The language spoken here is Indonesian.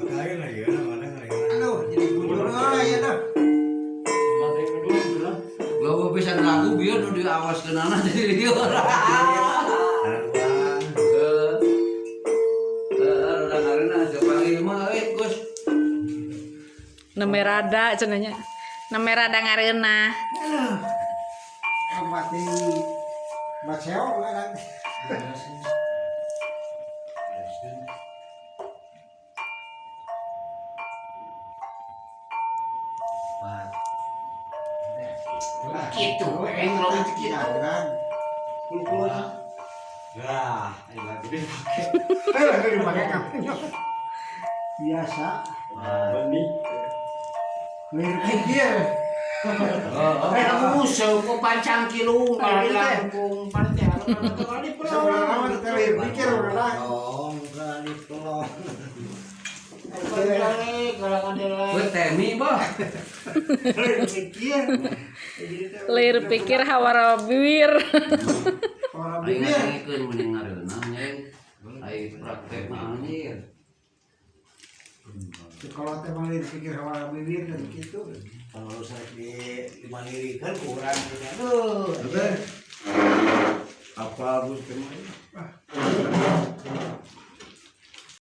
Kaya na yun, wala nga rin. Ano, jadi gubernur ya dah. Gak bisa lagu biar udah awas kenana jadi dia orang. Nemerada cenanya. Nemerada ngareuna. Mati baceo kan. Gitu, kalau itu kita kan. Kul-kul. Ya, ini lagi dipakai. Dipakai kamu. Biasa. Benih. Mikir. Aku musuh kok pancang kilo malah kung pancang. Sebenarnya kita mikir udah. Oh, bukan di pelong. Bertemi bah. Mikir. Lir pikir hawara bibir. Orang Aing bibir. ngikeun mending ngareuna nyeng. Aing praktek mah anjir. Kalau teh malah dipikir orang bibir dan gitu. Kalau saya di Mandiri kan kurang punya. Aduh. Apa Gus kemarin?